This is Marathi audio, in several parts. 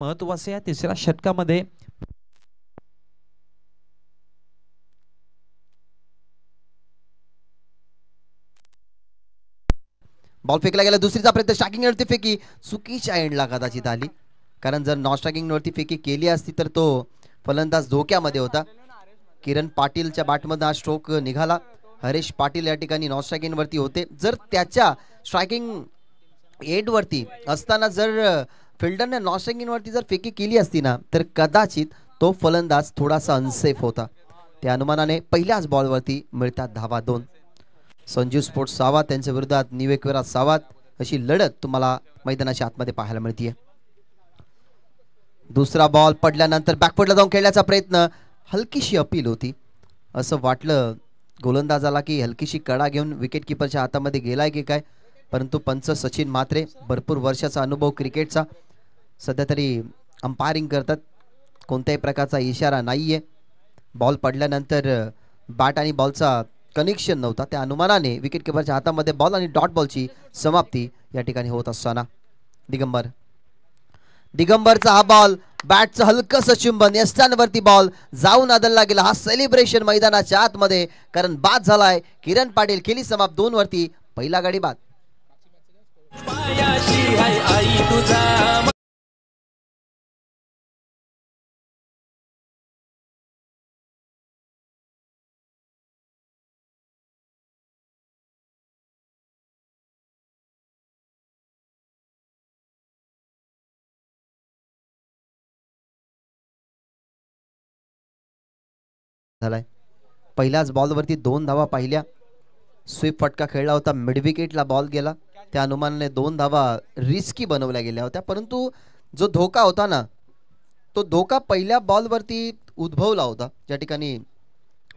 महत्त्वाचे या तिसऱ्या षटकामध्ये बॉल फेकला गेला. दुसरीचा प्रयत्न स्ट्रायकिंग वरती फेकी चुकीच्या एंडला कदाचित आली, कारण जर नॉन स्ट्रायकिंग वरती फेकी केली असती तर तो फलंदाज धोक्यामध्ये होता. किरण पाटीलच्या बॅटमधून हा स्ट्रोक निघाला. हरेश पाटील या ठिकाणी नॉन स्ट्रायकिंग वरती होते. जर त्याच्या स्ट्रायकिंग एंड वरती असताना जर फिल्डरने नॉन स्ट्रायकिंग वरती जर फेकी केली असती ना, तर कदाचित तो फलंदाज थोडासा अनसेफ होता. त्या अनुमानाने पहिल्याच बॉलवरती मिळतात धावा 2. संजीव स्पोर्ट्स सावत त्यांच्या विरोधात न्यू एकविरा सावत अशी लढत तुम्हाला मैदानाच्या आतमध्ये पाहायला मिळते. दुसरा बॉल पडल्यानंतर बॅकफुटला जाऊन खेळण्याचा प्रयत्न, हलकीशी अपील होती. असं वाटलं गोलंदाजाला की हलकीशी कडा घेऊन विकेट किपरच्या हातामध्ये गेलाय की काय, परंतु पंच सचिन म्हात्रे भरपूर वर्षाचा अनुभव क्रिकेटचा, सध्या तरी अंपायरिंग करतात. कोणत्याही प्रकारचा इशारा नाहीये. बॉल पडल्यानंतर बॅट आणि बॉलचा कनेक्शन नव्हता, त्या अनुमानाने विकेट किपरच्या हातामध्ये बॉल आणि डॉट बॉलची समाप्ती या ठिकाणी होत असताना दिगंबरचा हा बॉल बॅटचं हलकस चुंबन यष्टांवरती बॉल जाऊन आदळला गेला. हा सेलिब्रेशन मैदानाच्या आतमध्ये, कारण बाद झालाय. किरण पाटील केली समाप्त 2 वरती. पहिला गडी बाद. झालाय. पहिल्याच बॉलवरती 2 धावा पाहिल्या. स्वीप फटका खेळला होता, मिड विकेटला बॉल गेला. त्या अनुमानाने 2 धावा रिस्की बनवल्या गेल्या होत्या, परंतु जो धोका होता ना, तो धोका पहिल्या बॉलवरती उद्भवला होता. ज्या ठिकाणी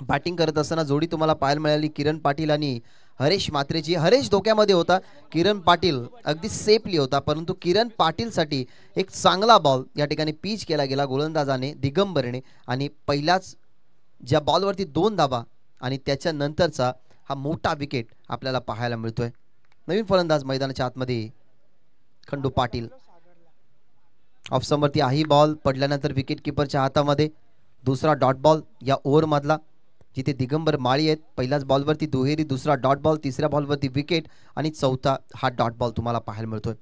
बॅटिंग करत असताना जोडी तुम्हाला पाहायला मिळाली किरण पाटील आणि हरेश म्हात्रेची. हरेश धोक्यामध्ये होता, किरण पाटील अगदी सेफली होता, परंतु किरण पाटीलसाठी एक चांगला बॉल या ठिकाणी पिच केला गेला गोलंदाजाने दिगंबरने, आणि पहिल्याच ज्या बॉलवरती 2 धावा आणि त्याच्यानंतरचा हा मोठा विकेट आपल्याला पाहायला मिळतोय. नवीन फलंदाज मैदानाच्या आतमध्ये खंडू पाटील. ऑफ समवरती हाही बॉल पडल्यानंतर विकेट किपरच्या हातामध्ये दुसरा डॉट बॉल या ओव्हर मधला, जिथे दिगंबर माळी आहेत. पहिल्याच बॉलवरती दुहेरी, दुसरा डॉट बॉल, तिसऱ्या बॉलवरती विकेट आणि चौथा हा डॉट बॉल तुम्हाला पाहायला मिळतोय.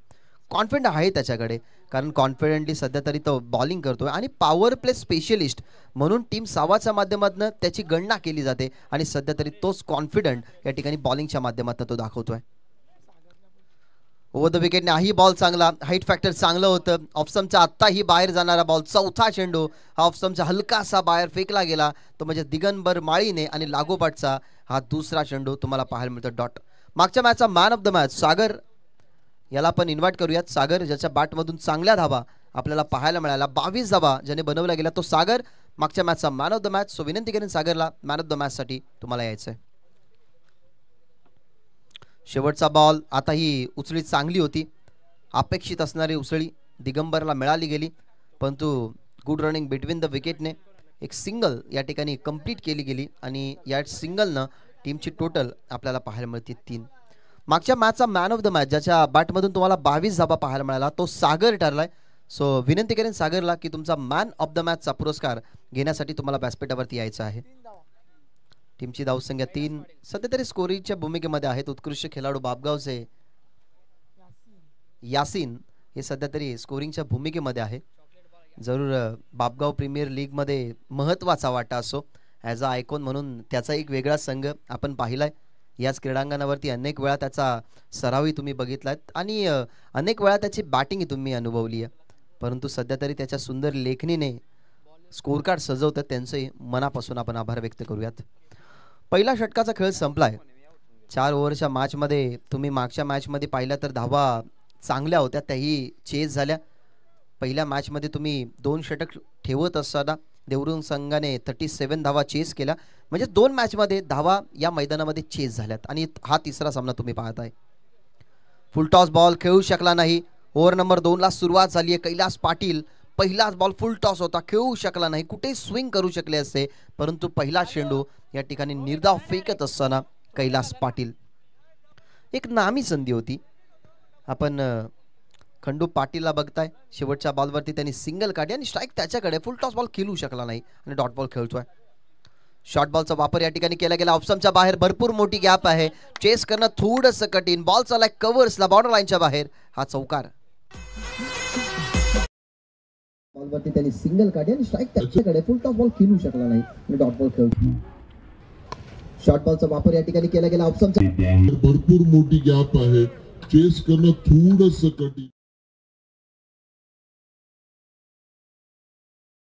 कॉन्फिडंट आहे त्याच्याकडे, कारण कॉन्फिडेंटली सध्या तरी तो बॉलिंग करतोय आणि पॉवर प्ले स्पेशलिस्ट म्हणून टीम सावाच्या माध्यमातून त्याची गणना केली जाते, आणि सध्या तरी तोच कॉन्फिडंट या ठिकाणी बॉलिंगच्या माध्यमातून तो दाखवतोय. ओव्हर द विकेटने हाही बॉल चांगला, हाईट फॅक्टर चांगलं होतं. ऑफस्टम्पचा आत्ताही बाहेर जाणारा बॉल, चौथा चेंडू हा ऑफस्टम्पचा हलकासा बाहेर फेकला गेला, तो म्हणजे दिगंबर माळीने, आणि लागोपाठचा हा दुसरा चेंडू तुम्हाला पाहायला मिळतो डॉट. मागच्या मॅचचा मॅन ऑफ द मॅच सागर याला आपण इन्व्हाइट करूयात. सागर ज्याच्या बॅटमधून चांगल्या धावा आपल्याला पाहायला मिळाल्या, 22 धावा ज्याने बनवला गेला, तो सागर मागच्या मॅचचा man of the match. So विनंती करेन सागरला मॅन ऑफ द मॅच साठी तुम्हाला यायचंय. शेवटचा बॉल, आता ही उचली चांगली होती, अपेक्षित असणारी उचली दिगंबरला मिळाली गेली, परंतु गुड रनिंग बिटवीन द विकेटने एक सिंगल या ठिकाणी कंप्लीट केली गेली, आणि या सिंगलनं टीमची टोटल आपल्याला पाहायला मिळते 3. मागच्या मॅचचा मॅन ऑफ द मॅच ज्याच्या बॅटमधून तुम्हाला 22 धावा पाहायला मिळाला, तो सागर ठरलाय. सो विनंती करेन सागरला की तुमचा मॅन ऑफ द मॅचचा पुरस्कार घेण्यासाठी तुम्हाला व्यासपीठावरती यायचं आहे. टीमची धावसंख्या 3. सध्या तरी स्कोरिंगच्या भूमिकेमध्ये आहेत उत्कृष्ट खेळाडू बापगावचे यासीन, हे सध्या तरी स्कोरिंगच्या भूमिकेमध्ये आहे. जरूर बापगाव प्रीमियर लीग मध्ये महत्वाचा वाटा असो, ॲज अ आयकॉन म्हणून त्याचा एक वेगळा संघ आपण पाहिलाय. याच क्रीडांगणावरती अनेक वेळा त्याचा सरावही तुम्ही बघितलात, आणि अनेक वेळा त्याची बॅटिंग तुम्ही अनुभवली आहे, परंतु सध्या तरी त्याच्या सुंदर लेखणीने स्कोर कार्ड सजवतात, त्यांचंही मनापासून आपण आभार व्यक्त करूयात. पहिला षटकाचा खेळ संपलाय. 4 ओव्हरच्या मॅचमध्ये तुम्ही मागच्या मॅचमध्ये पाहिल्या तर धावा चांगल्या होत्या, त्याही चेस झाल्या. पहिल्या मॅचमध्ये तुम्ही 2 षटक ठेवत असताना देवरुंग संघाने 37 धावा चेस केल्या, म्हणजे 2 मॅचमध्ये धावा या मैदानामध्ये चेस झाल्यात, आणि हा तिसरा सामना तुम्ही पाहताय. फुलटॉस बॉल खेळू शकला नाही. ओव्हर नंबर 2 ला सुरुवात झाली आहे. कैलास पाटील पहिलाच बॉल फुल टॉस होता, खेळू शकला नाही, कुठे स्विंग करू शकले असते, परंतु पहिला चेंडू या ठिकाणी निर्धाव फेकत असताना कैलास पाटील, एक नामी संधी होती. आपण खंडू पाटीलला बघताय, शेवटच्या बॉलवरती त्यांनी सिंगल काढली आणि स्ट्राईक त्याच्याकडे, फुल टॉस बॉल खेळू शकला नाही आणि डॉट बॉल खेळतोय. शॉर्ट बॉलचा वापर या ठिकाणी केला गेला. ऑप्शनच्या बाहेर भरपूर मोठी गॅप आहे, चेस करणं थोडंसं कठीण. बॉल चाललाय कव्हर्सला, बॉर्डर लाईनच्या बाहेर. हा चौकार. बॉलवरती त्यांनी सिंगल काढली आणि स्ट्राईक त्याच्याकडे, फुल टॉस बॉल खेळू शकला नाही आणि डॉट बॉल खेळतो. शॉर्ट बॉलचा वापर या ठिकाणी केला गेला. ऑप्शनच्या भरपूर मोठी गॅप आहे, चेस करणं थोडंसं कठीण.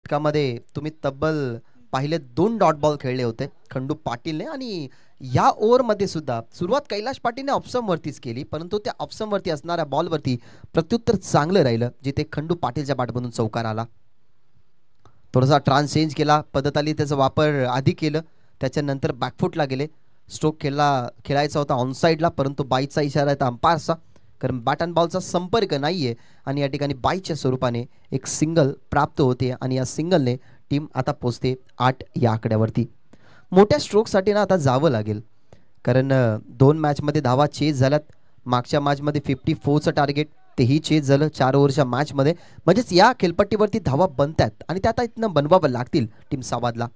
मध्ये तुम्ही तब्बल पाहिले 2 डॉट बॉल खेळले होते खंडू पाटीलने आणि या ओव्हरमध्ये सुद्धा सुरुवात कैलाश पाटीलने ऑप्शन वरतीच केली, परंतु त्या ऑप्शन वरती असणाऱ्या बॉलवरती प्रत्युत्तर चांगलं राहिलं, जिथे खंडू पाटीलच्या बॅटमधून चौकार आला. थोडासा ट्रान्स चेंज केला, पद्धत आली, त्याचा वापर आधी केलं, त्याच्यानंतर बॅकफुटला गेले. स्ट्रोक खेळायचा होता ऑनसाईडला, परंतु बाईचा इशारा आहे अंपायरचा, कारण बॅट अँड बॉलचा संपर्क नाहीये आणि या ठिकाणी बाईच्या स्वरूपाने एक सिंगल प्राप्त होते आणि या सिंगलने टीम आता पोचते 8 या आकड्यावरती. मोठ्या स्ट्रोकसाठी ना आता जावं लागेल, कारण 2 मॅचमध्ये धावा चेज झाल्यात. मागच्या मॅचमध्ये 54चं टार्गेट तेही चेज झालं 4 ओव्हरच्या मॅचमध्ये, म्हणजेच या खेळपट्टीवरती धावा बनतात आणि त्या आता इथनं बनवावं लागतील टीम सावादला.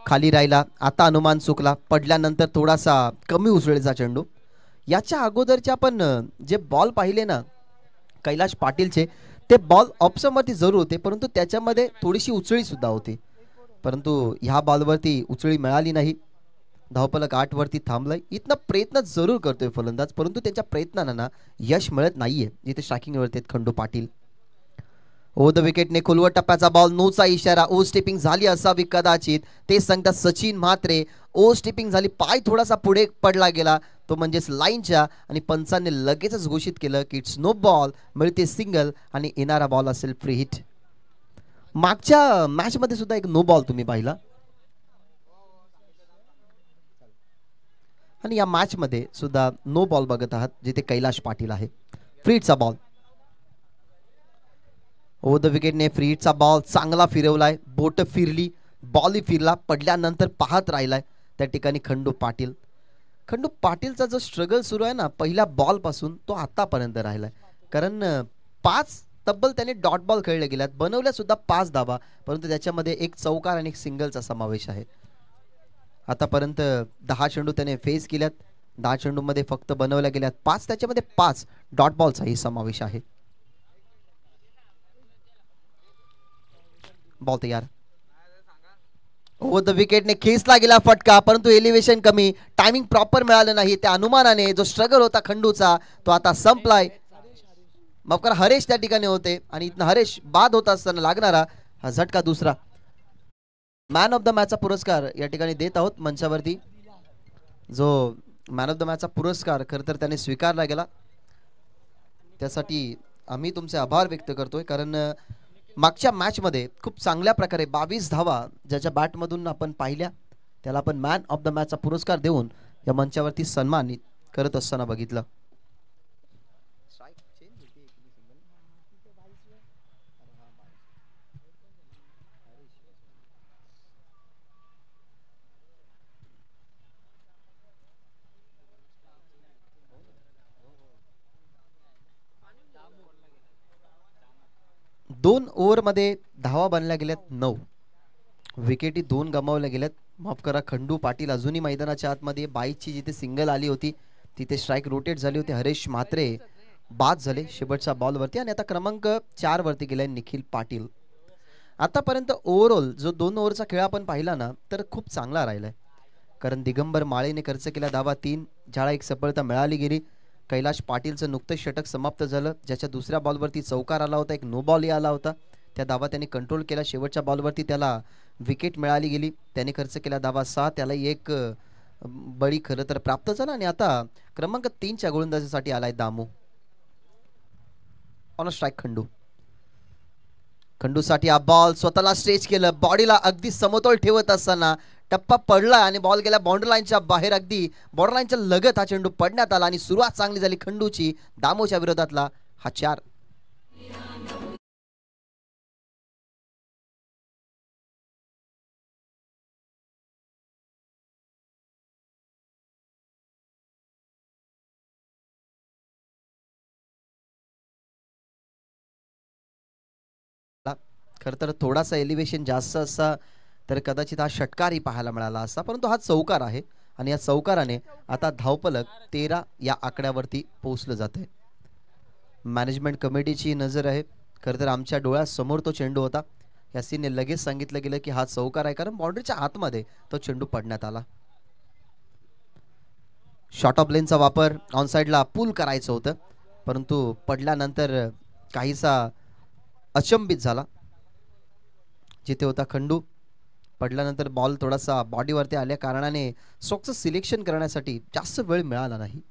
खाली राहिला, आता अनुमान चुकला, पडल्यानंतर थोडासा कमी उसळीचा चेंडू. याच्या अगोदरचे आपण जे बॉल पाहिले ना कैलाश पाटीलचे, ते बॉल ऑप्शनवरती जरूर होते, परंतु त्याच्यामध्ये थोडीशी उचळी सुद्धा होती, परंतु ह्या बॉलवरती उचळी मिळाली नाही. धावफलक 8 वरती थांबलाय. इथनं प्रयत्न जरूर करतोय फलंदाज, परंतु त्यांच्या प्रयत्नांना ना यश मिळत नाहीये, जिथे स्ट्रायकिंगवरती खंडू पाटील. ओ द विकेटने खोलवर टप्प्याचा बॉल, नोचा इशारा. ओ स्टेपिंग झाली असावी कदाचित, ते सांगतात सचिन म्हात्रे. ओ स्टेपिंग झाली, पाय थोडासा पुढे पडला गेला, तो म्हणजेच लाईनच्या, आणि पंचांनी लगेचच घोषित केलं की इट्स नो बॉल, मिळते सिंगल आणि येणारा बॉल असेल फ्री हिट. मागच्या मॅचमध्ये सुद्धा एक नो बॉल तुम्ही पाहिला आणि या मॅचमध्ये सुद्धा नो बॉल बघत आहात, जिथे कैलाश पाटील आहे. फ्री हिटचा बॉल. ओ द विकेटने फ्री हिटचा बॉल चांगला फिरवलाय, बोट फिरली, बॉलही फिरला, पडल्यानंतर पाहत राहिलाय त्या ठिकाणी खंडू पाटील. खंडू पाटीलचा जो स्ट्रगल सुरू आहे ना पहिल्या बॉल पासून, तो आतापर्यंत राहिलाय, कारण 5 तब्बल त्याने डॉट बॉल खेळले गेल्यात, बनवल्या सुद्धा 5 धावा, परंतु त्याच्यामध्ये एक चौकार आणि एक सिंगलचा समावेश आहे. आतापर्यंत 10 चेंडू त्याने फेस केल्यात, 10 चेंडूमध्ये फक्त बनवल्या गेल्यात 5, त्याच्यामध्ये 5 डॉट बॉलचाही समावेश आहे. बॉल तयार. ओ द विकेटने खेचला गेला फटका, परंतु एलिव्हेशन कमी, टायमिंग प्रॉपर मिळालं नाही. त्या अनुमानाने जो स्ट्रगल होता खंडूचा, तो आता संपलाय. माफ करा, हरेश त्या ठिकाणी होते आणि इथनं हरेश बाद होत असताना लागणारा हा झटका दुसरा. मॅन ऑफ द मॅचचा पुरस्कार या ठिकाणी देत आहोत मंचावरती. जो मॅन ऑफ द मॅचचा पुरस्कार खरं तर त्याने स्वीकारला गेला, त्यासाठी आम्ही तुमचे आभार व्यक्त करतोय, कारण मागच्या मॅचमध्ये खूप चांगल्या प्रकारे 22 धावा ज्याच्या बॅटमधून आपण पाहिल्या, त्याला आपण मॅन ऑफ द मॅचचा पुरस्कार देऊन या मंचावरती सन्मानित करत असताना बघितलं. दोन ओव्हरमध्ये धावा बनल्या गेल्यात 9, विकेटी 2 गमावल्या गेल्यात. माफ करा, खंडू पाटील अजूनही मैदानाच्या आतमध्ये. बाईची जिथे सिंगल आली होती तिथे स्ट्राईक रोटेट झाली होती. हरेश म्हात्रे बाद झाले शेवटच्या बॉलवरती आणि आता क्रमांक 4 वरती गेलाय निखिल पाटील. आतापर्यंत ओव्हरऑल जो 2 ओव्हरचा खेळ आपण पाहिला ना, तर खूप चांगला राहिलाय, कारण दिगंबर माळेने खर्च केला धावा 3, ज्याला एक सफलता मिळाली गेली. कैलाश पाटीलचं नुकतंच षटक समाप्त झालं, ज्याच्या दुसऱ्या बॉलवरती चौकार आला होता, एक नो बॉलही आला होता. त्या धावा त्यांनी कंट्रोल केला. शेवटच्या बॉलवरती त्याला विकेट मिळाली गेली, त्याने खर्च केला धावा 6, त्यालाही एक बळी खरं तर प्राप्त झाला आणि आता क्रमांक 3च्या गोलंदाजीसाठी आलाय दामू. On strike Khandu. खंडूसाठी हा बॉल स्वतःला स्ट्रेच केलं, बॉडीला अगदी समतोल ठेवत असताना टप्पा पडला आणि बॉल गेला बॉर्डर लाईनच्या बाहेर, अगदी बॉर्डर लाईनच्या लगत हा चेंडू पडण्यात आला आणि सुरुवात चांगली झाली खंडूची. दामोच्या विरोधातला हा 4. खरं तर थोडासा एलिव्हेशन जास्त असता तर कदाचित हा षटकारही पाहायला मिळाला असता, परंतु हा चौकार आहे आणि या चौकाराने आता धावफलक 13 या आकड्यावरती पोहोचलं जाते. मॅनेजमेंट कमिटीची नजर आहे. खरं तर आमच्या डोळ्यासमोर तो चेंडू होता. यासीने लगेच सांगितलं गेलं की हा चौकार आहे, कारण बाउंड्रीच्या आतमध्ये तो चेंडू पडण्यात आला. शॉर्ट ऑफ लेनचा वापर ऑन साइडला पूल करायचं होतं, परंतु पडल्यानंतर काहीसा अचंबित झाला. जिथे होता खंडू, पडल्यानंतर बॉल थोडासा बॉडीवरती आल्या कारणाने स्ट्रोकचं सिलेक्शन करण्यासाठी जास्त वेळ मिळाला नाही.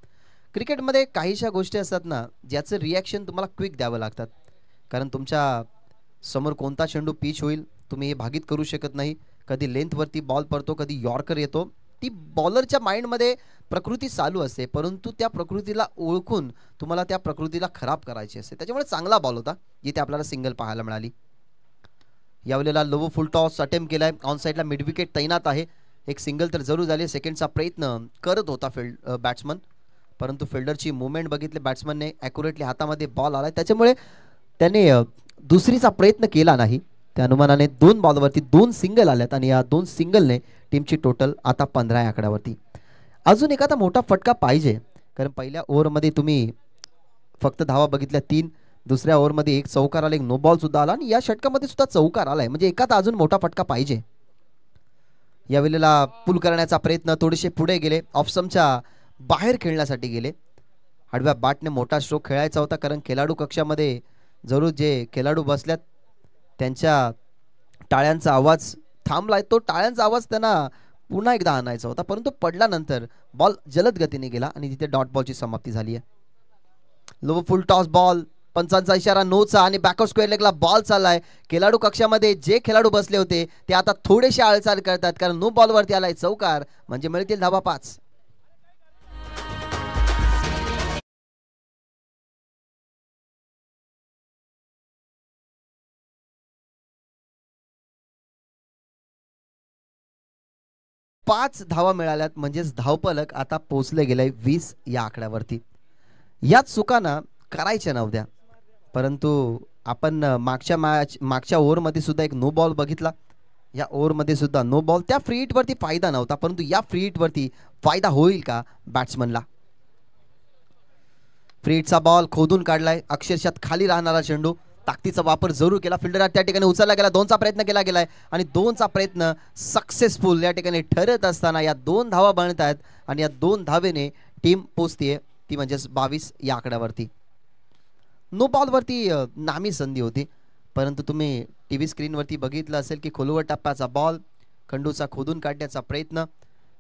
क्रिकेटमध्ये काहीशा गोष्टी असतात ना, ज्याचं रिॲक्शन तुम्हाला क्विक द्यावं लागतात, कारण तुमच्या समोर कोणता चेंडू पिच होईल तुम्ही हे भागित करू शकत नाही. कधी लेंथवरती बॉल पडतो, कधी यॉर्कर येतो. ती बॉलरच्या माइंडमध्ये प्रकृती चालू असते, परंतु त्या प्रकृतीला ओळखून तुम्हाला त्या प्रकृतीला खराब करायची असते. त्याच्यामुळे चांगला बॉल होता जिथे आपल्याला सिंगल पाहायला मिळाली. यावेळेला लो फुल टॉस अटेम्प्ट केलाय. ऑन साइडला मिड विकेट तैनात आहे. एक सिंगल तर जरूर झाली. सेकंडचा प्रयत्न करत होता बॅट्समन, परंतु फिल्डरची मुवमेंट बघितली. बॅट्समनने ॲक्युरेटली हातामध्ये बॉल आलाय, त्याच्यामुळे त्याने दुसरीचा प्रयत्न केला नाही. त्या अनुमानाने 2 बॉलवरती 2 सिंगल आल्यात आणि या 2 सिंगलने टीमची टोटल आता 15 या आकड्यावरती. अजून एखादा मोठा फटका पाहिजे, कारण पहिल्या ओव्हरमध्ये तुम्ही फक्त धावा बघितल्या 3, दुसऱ्या ओव्हरमध्ये एक चौकार आला, एक नो बॉल सुद्धा आला आणि या षटकामध्ये सुद्धा चौकार आलाय. म्हणजे एखादा अजून मोठा फटका पाहिजे. यावेळेला पुल करण्याचा प्रयत्न, थोडेसे पुढे गेले, ऑफस्टंपच्या बाहेर खेळण्यासाठी गेले. आडव्या बॅटने मोठा स्ट्रोक खेळायचा होता, कारण खेळाडू कक्षामध्ये जरूर जे खेळाडू बसल्यात त्यांच्या टाळ्यांचा आवाज थांबलाय. तो टाळ्यांचा आवाज त्यांना पुन्हा एकदा आणायचा होता, परंतु पडल्यानंतर बॉल जलद गतीने गेला आणि तिथे डॉट बॉलची समाप्ती झाली आहे. लो फुल टॉस बॉल, पंचांचा इशारा नोचा आणि बॅकआउट स्क्वेअर लेगला बॉल चाललाय. खेळाडू कक्षामध्ये जे खेळाडू बसले होते ते आता थोडेसे हालचाल करतात, कारण नो बॉलवरती आलाय चौकार, म्हणजे मिळतील धावा 5. पाच धावा मिळाल्यात, म्हणजेच धावफलक आता पोहोचले गेले 20 या आकड्यावरती. याच चुकांना करायच्या नव्हत्या, परंतु आपण मागच्या ओव्हरमध्ये सुद्धा एक नो बॉल बघितला. या ओव्हरमध्ये सुद्धा नो बॉल. त्या फ्री हिटवरती फायदा नव्हता, परंतु या फ्री हिटवरती फायदा होईल का बॅट्समनला. फ्री हिटचा बॉल खोदून काढलाय, अक्षरशः खाली राहणारा चेंडू. ताकदीचा वापर जरूर केला. फिल्डर त्या ठिकाणी उचलला गेला. 2चा प्रयत्न केला गेलाय आणि 2चा प्रयत्न सक्सेसफुल या ठिकाणी ठरत असताना या 2 धावा बनत आहेत आणि या 2 धावेने टीम पोचतीये, ती म्हणजेच 22 या आकड्यावरती. नो बॉलवरती नामी संधी होती, परंतु तुम्ही टीव्ही स्क्रीनवरती बघितलं असेल की खोलवर टप्प्याचा बॉल, खंडूचा खोदून काढण्याचा प्रयत्न,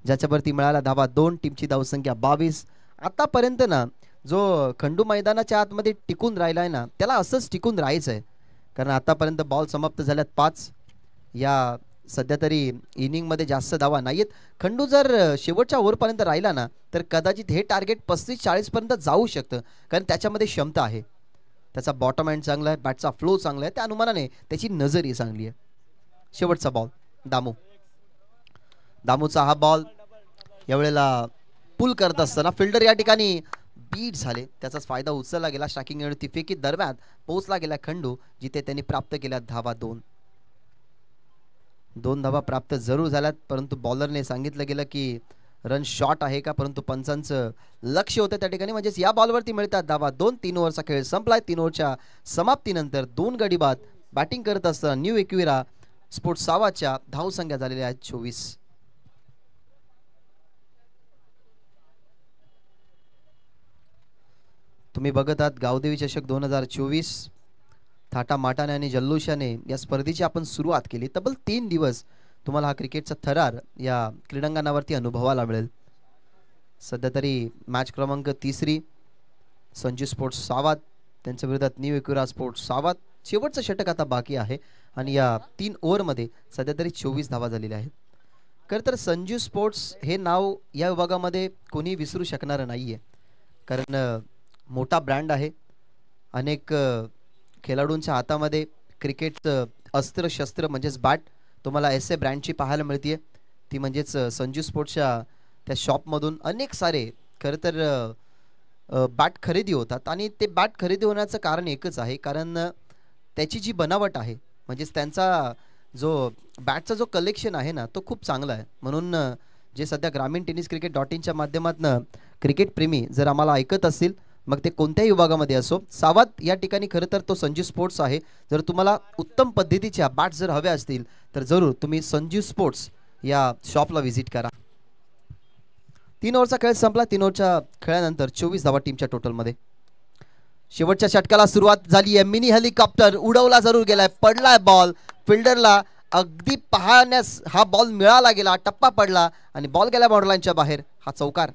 ज्याच्यावरती मिळाला धावा 2, टीमची धावसंख्या 22. आतापर्यंत ना जो खंडू मैदानाच्या आतमध्ये टिकून राहिलाय ना, त्याला असंच टिकून राहायचं आहे, कारण आतापर्यंत बॉल समाप्त झाल्यात 5. या सध्या तरी इनिंगमध्ये जास्त धावा नाहीयेत. खंडू जर शेवटच्या ओव्हरपर्यंत राहिला ना, तर कदाचित हे टार्गेट 35-40 पर्यंत जाऊ शकतं, कारण त्याच्यामध्ये क्षमता आहे. त्याचा बॉटम हँड चांगला आहे, बॅटचा फ्लो चांगला आहे, त्या अनुमानाने त्याची नजरही चांगली आहे. शेवटचा बॉल दामूचा हा बॉल यावेळेला पुल करत असताना फिल्डर या ठिकाणी बीट झाले, त्याचाच फायदा उचलला गेला. स्ट्रायकिंग एंड फेकी दरम्यान पोहोचला गेला खंडू, जिथे त्यांनी प्राप्त केल्या धावा 2. 2 धावा प्राप्त जरूर झाल्यात, परंतु बॉलरने सांगितलं गेलं की रन शॉट आहे का, परंतु पंचांचं लक्ष होतं त्या ठिकाणी, म्हणजेच या बॉलवरती मिळतात धावा 2. 3 ओव्हरचा खेळ संपलाय. 3 ओव्हरच्या समाप्तीनंतर 2 गडी बाद बॅटिंग करत असताना न्यू एक्विरा स्पोर्ट्स सावाच्या धावसंख्या झालेल्या आहेत 24. तुम्ही बघत आहात गावदेवी चषक 2024. थाटामाटाने आणि जल्लोषाने या स्पर्धेची आपण सुरुवात केली. तब्बल 3 दिवस तुम्हाला हा क्रिकेटचा थरार या क्रीडांगणावरती अनुभवायला मिळेल. सध्या तरी मॅच क्रमांक 3 संजू स्पोर्ट्स सावात त्यांच्या विरोधात न्यू एक्विरा स्पोर्ट्स सावात. शेवटचं षटक आता बाकी आहे आणि या 3 ओव्हरमध्ये सध्या तरी 24 धावा झालेल्या आहेत. खरं तर संजू स्पोर्ट्स हे नाव या विभागामध्ये कोणी विसरू शकणार नाहीये, कारण मोठा ब्रँड आहे. अनेक खेळाडूंच्या हातामध्ये क्रिकेटचं अस्त्र शस्त्र म्हणजेच बॅट तुम्हाला एस-ए ब्रँडची पाहायला मिळते, ती म्हणजेच संजू स्पोर्ट्सच्या त्या शॉपमधून अनेक सारे खरं तर बॅट खरेदी होतात. आणि ते बॅट खरेदी होण्याचं कारण एकच आहे, कारण त्याची जी बनावट आहे म्हणजेच त्यांचा जो बॅटचा जो कलेक्शन आहे ना तो खूप चांगला आहे. म्हणून जे सध्या ग्रामीण टेनिस क्रिकेट डॉट इनच्या माध्यमातून क्रिकेट प्रेमी जर आम्हाला ऐकत असतील, मग ते कोणत्याही विभागामध्ये असो, सावत या ठिकाणी खरं तर तो संजीव स्पोर्ट्स आहे. जर तुम्हाला उत्तम पद्धतीच्या बॅट्स जर हव्या असतील तर जरूर तुम्ही संजीव स्पोर्ट्स या शॉपला व्हिजिट करा. 3 ओव्हरचा खेळ संपला. 3 ओव्हरच्या खेळानंतर 24 धावा टीमच्या टोटलमध्ये. शेवटच्या षटकाला सुरुवात झाली आहे. मिनी हेलिकॉप्टर उडवला जरूर गेलाय, पडलाय बॉल फिल्डरला. अगदी पाहण्यास हा बॉल मिळाला गेला, टप्पा पडला आणि बॉल गेला बॉर्डरलाईनच्या बाहेर. हा चौकार.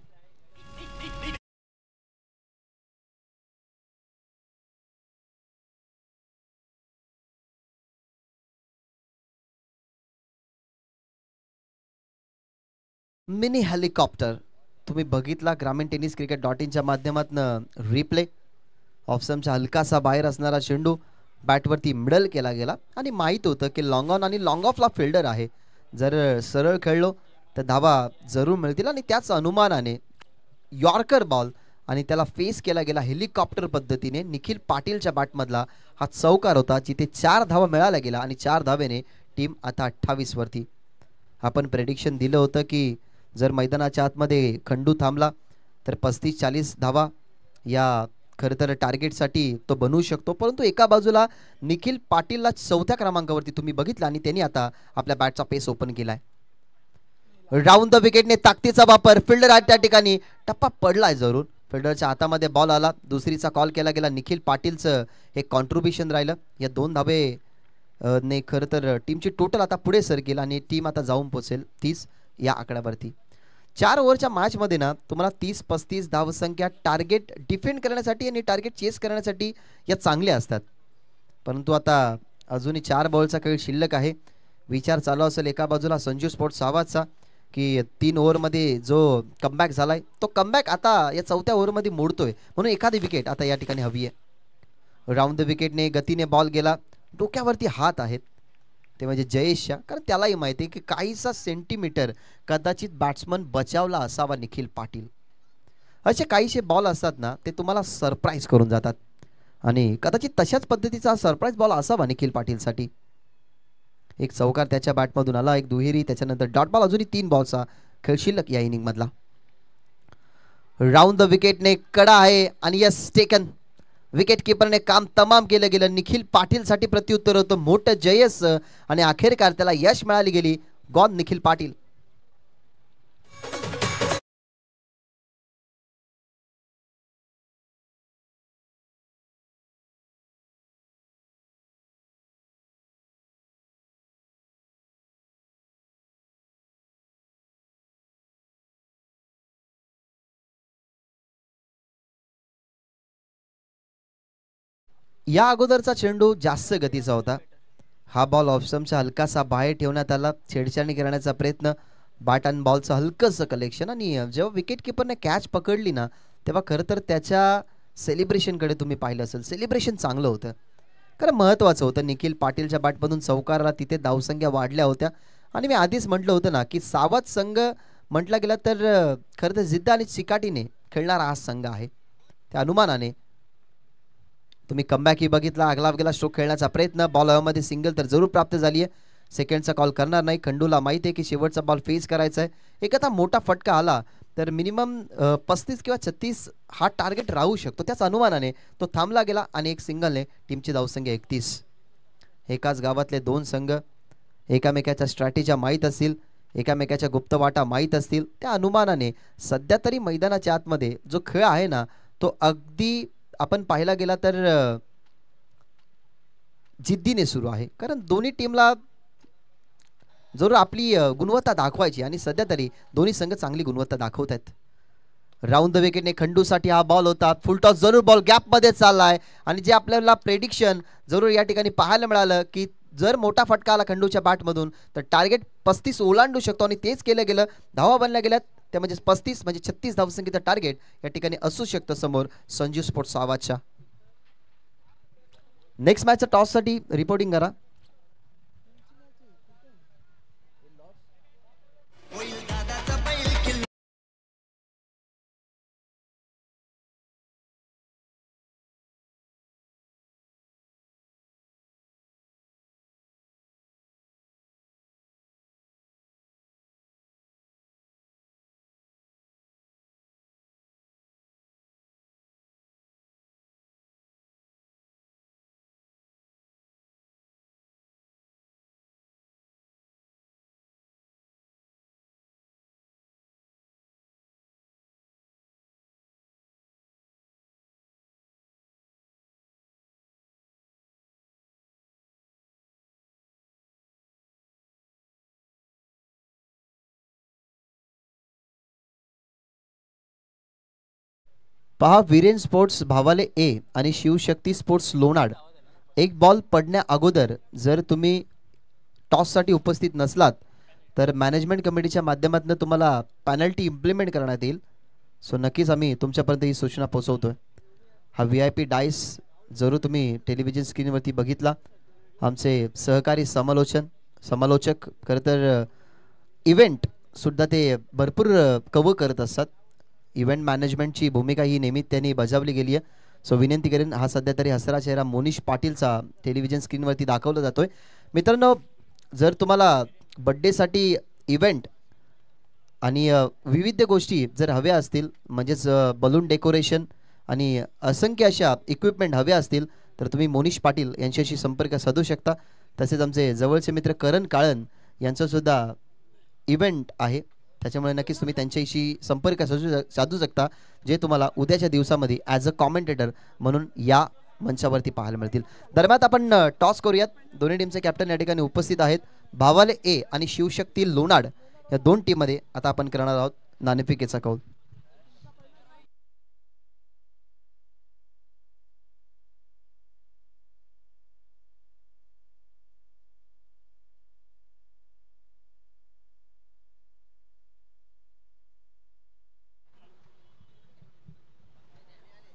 मिनी हेलिकॉप्टर तुम्ही बघितला ग्रामीण टेनिस क्रिकेट डॉट इनच्या माध्यमातून रिप्ले. ऑफसमच्या हलकासा बाहेर असणारा चेंडू बॅटवरती मिडल केला गेला आणि माहीत होतं की लॉंग ऑन आणि लॉंग ऑफला फिल्डर आहे. जर सरळ खेळलो तर धावा जरूर मिळतील आणि त्याच अनुमानाने यॉर्कर बॉल आणि त्याला फेस केला गेला हेलिकॉप्टर पद्धतीने. निखिल पाटीलच्या बॅटमधला हा चौकार होता जिथे 4 धावा मिळाल्या गेला आणि 4 धावेने टीम आता 28 वरती. आपण प्रेडिक्शन दिलं होतं की जर मैदानाच्या आतमध्ये खंडू थांबला तर 35-40 धावा या खरं तर टार्गेटसाठी तो बनवू शकतो. परंतु एका बाजूला निखिल पाटीलला 4थ्या क्रमांकावरती तुम्ही बघितलं आणि त्यांनी आता आपल्या बॅटचा पेस ओपन केलाय. राऊंड द विकेटने ताकदीचा वापर. फिल्डर आहे त्या ठिकाणी, टप्पा पडलाय जरूर. फिल्डरच्या हातामध्ये बॉल आला, दुसरीचा कॉल केला गेला. निखिल पाटीलचं हे कॉन्ट्रीब्युशन राहिलं. या 2 धावे ने खरं तर टीमची टोटल आता पुढे सरकेल आणि टीम आता जाऊन पोचेल 30 या आकड्यावरती. 4 ओव्हरच्या मॅचमध्ये ना तुम्हाला 30-35 धावसंख्या टार्गेट डिफेंड करण्यासाठी आणि टार्गेट चेस करण्यासाठी या चांगल्या असतात. परंतु आता अजूनही 4 बॉलचा खेळ शिल्लक आहे. विचार चालू असेल एका बाजूला संजीव स्पोर्ट्स सावाचा की 3 ओव्हरमध्ये जो कमबॅक झालाय तो कमबॅक आता या 4थ्या ओव्हरमध्ये मोडतोय, म्हणून एखादी विकेट आता या ठिकाणी हवी आहे. राऊंड द विकेटने गतीने बॉल गेला. डोक्यावरती हात आहेत ते म्हणजे जयेशच्या, कारण त्यालाही माहिती आहे की काहीसा सेंटीमीटर कदाचित बॅट्समन बचावला असावा निखिल पाटील. असे काहीसे बॉल असतात ना ते तुम्हाला सरप्राईज करून जातात आणि कदाचित तशाच पद्धतीचा सरप्राईज बॉल असावा निखिल पाटीलसाठी. एक चौकार त्याच्या बॅटमधून आला, एक दुहेरी, त्याच्यानंतर डॉट बॉल. अजूनही 3 बॉलचा खेळ शिल्लक या इनिंग मधला. राऊंड द विकेटने कडा आहे आणि यस टेकन. विकेट किपरने काम तमाम केलं गेलं. निखिल पाटीलसाठी प्रत्युत्तर होतं मोठं जयस आणि अखेरकार त्याला यश मिळाली गेली. गॉन निखिल पाटील. या अगोदरचा चेंडू जास्त गतीचा होता. हा बॉल ऑफस्टम्पच्या हलकासा बाहेर ठेवण्यात आला. छेडछाडी करण्याचा प्रयत्न, बॅट अँड बॉलचं हलकंसं कलेक्शन आणि जेव्हा विकेट किपरने कॅच पकडली ना तेव्हा खरं तर त्याच्या सेलिब्रेशनकडे तुम्ही पाहिलं असेल. सेलिब्रेशन चांगलं होतं, कारण महत्त्वाचं होतं. निखिल पाटीलच्या बॅटमधून चौकाराला तिथे धावसंख्या वाढल्या होत्या आणि मी आधीच म्हटलं होतं ना की सावध संघ म्हटला गेला तर खरं तर जिद्द आणि चिकाटीने खेळणारा हा संघ आहे. त्या अनुमानाने तुम्ही कमबॅक ही बघितला. आगला गेला स्ट्रोक खेळण्याचा प्रयत्न, बॉल हवेमध्ये सिंगल तर जरूर प्राप्त झाली आहे. सेकंडचा कॉल करणार नाही. खंडूला माहिती आहे की शेवटचा बॉल फेस करायचा आहे. एक आता मोठा फटका आला तर मिनिमम 35 किंवा 36 हा टार्गेट राहू शकतो. त्याच अनुमानाने तो थांबला गेला आणि एक सिंगलने टीमची धावसंख्या 31. एकाच गावातले 2 संघ एकामेकाच्या स्ट्रॅटेजी माहीत असतील, एकामेकाच्या गुप्तवाटा माहीत असतील. त्या अनुमानाने सध्या तरी मैदानाच्या आतमध्ये जो खेळ आहे ना तो अगदी आपण पाहायला गेला तर जिद्दीने सुरू आहे, कारण दोन्ही टीमला जरूर आपली गुणवत्ता दाखवायची आणि सध्या तरी दोन्ही संघ चांगली गुणवत्ता दाखवत आहेत. राऊंड द विकेटने खंडूसाठी हा बॉल होता. फुल टॉस जरूर बॉल गॅपमध्ये चाललाय आणि जे आपल्याला प्रेडिक्शन जरूर या ठिकाणी पाहायला मिळालं की जर मोठा फटका आला खंडूच्या बॅटमधून तर टार्गेट 35 ओलांडू शकतो आणि तेच केलं गेलं. धावा बनल्या गेल्यात त्या म्हणजे 35 म्हणजे 36 धावसंख्येचं टार्गेट या ठिकाणी असू शकतं समोर संजीव स्पोर्ट्स आवाजच्या. नेक्स्ट मॅचच्या टॉससाठी रिपोर्टिंग करा. पहा, वीरेन स्पोर्ट्स भावाले ए आणि शिवशक्ती स्पोर्ट्स लोणाड. एक बॉल पडण्या अगोदर जर तुम्ही टॉससाठी उपस्थित नसलात तर मॅनेजमेंट कमिटीच्या माध्यमातून तुम्हाला पेनल्टी इम्प्लिमेंट करण्यात येईल. सो नक्कीच आम्ही तुमच्यापर्यंत ही सूचना पोहोचवतोय. हा VIP डाईस जरूर तुम्ही टेलिव्हिजन स्क्रीनवरती बघितला. आमचे सहकारी समालोचक खरं तर इव्हेंट सुद्धा ते भरपूर कव्हर करत असतात. इव्हेंट मॅनेजमेंटची भूमिका ही नेहमी त्यांनी बजावली गेली आहे. सो विनंती करेन, हा सध्या तरी हसरा चेहरा मोनिश पाटीलचा टेलिव्हिजन स्क्रीनवरती दाखवला जातोय. मित्रांनो, जर तुम्हाला बड्डेसाठी इव्हेंट आणि विविध गोष्टी जर हव्या असतील, म्हणजेच बलून डेकोरेशन आणि असंख्य अशा इक्विपमेंट हव्या असतील तर तुम्ही मोनिश पाटील यांच्याशी संपर्क साधू शकता. तसेच आमचे जवळचे मित्र करण काळन यांचासुद्धा इव्हेंट आहे, त्याच्यामुळे नक्कीच तुम्ही त्यांच्याशी संपर्क साधू शकता, जे तुम्हाला उद्याच्या दिवसामध्ये ॲज अ कॉमेंटेटर म्हणून या मंचावरती पाहायला मिळतील. दरम्यान आपण टॉस करूयात. दोन्ही टीमचे कॅप्टन या ठिकाणी उपस्थित आहेत. भावाले ए आणि शिवशक्ती लोणाड या दोन टीममध्ये आता आपण करणार आहोत नाणेफेकीचा कौल.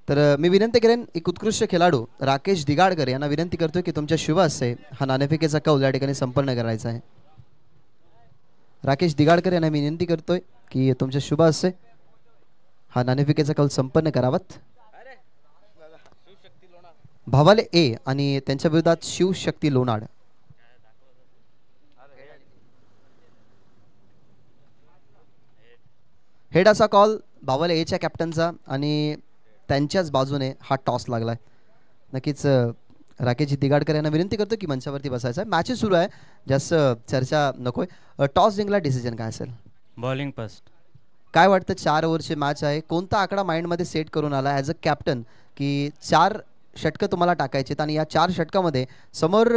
तर मी विनंती करेन, एक उत्कृष्ट खेळाडू राकेश दिगाडकर यांना विनंती करतोय की तुमच्या शुभ हस्ते हा नाणेफेकीचा कौल या ठिकाणी संपन्न करायचा आहे. राकेश दिगाडकर यांना विनंती करतोय की तुमच्या शुभ हस्ते हा नाणेफेकीचा कौल संपन्न करावात. भावाले ए आणि त्यांच्या विरोधात शिवशक्ती लोणाड. हेड असा कॉल भावाले एच्या कॅप्टनचा आणि त्यांच्याच बाजूने हा टॉस लागलाय. नक्कीच राकेश दिगाडकर यांना विनंती करतो की मंचावरती बसायचं आहे. मॅचेस सुरू आहे, जास्त चर्चा नकोय. टॉस जिंकला, डिसिजन काय असेल? Bowling first. काय वाटतं, 4 ओव्हरची मॅच आहे, कोणता आकडा माइंडमध्ये सेट करून आला ॲज अ कॅप्टन की 4 षटकं तुम्हाला टाकायचे आणि या 4 षटकामध्ये समोर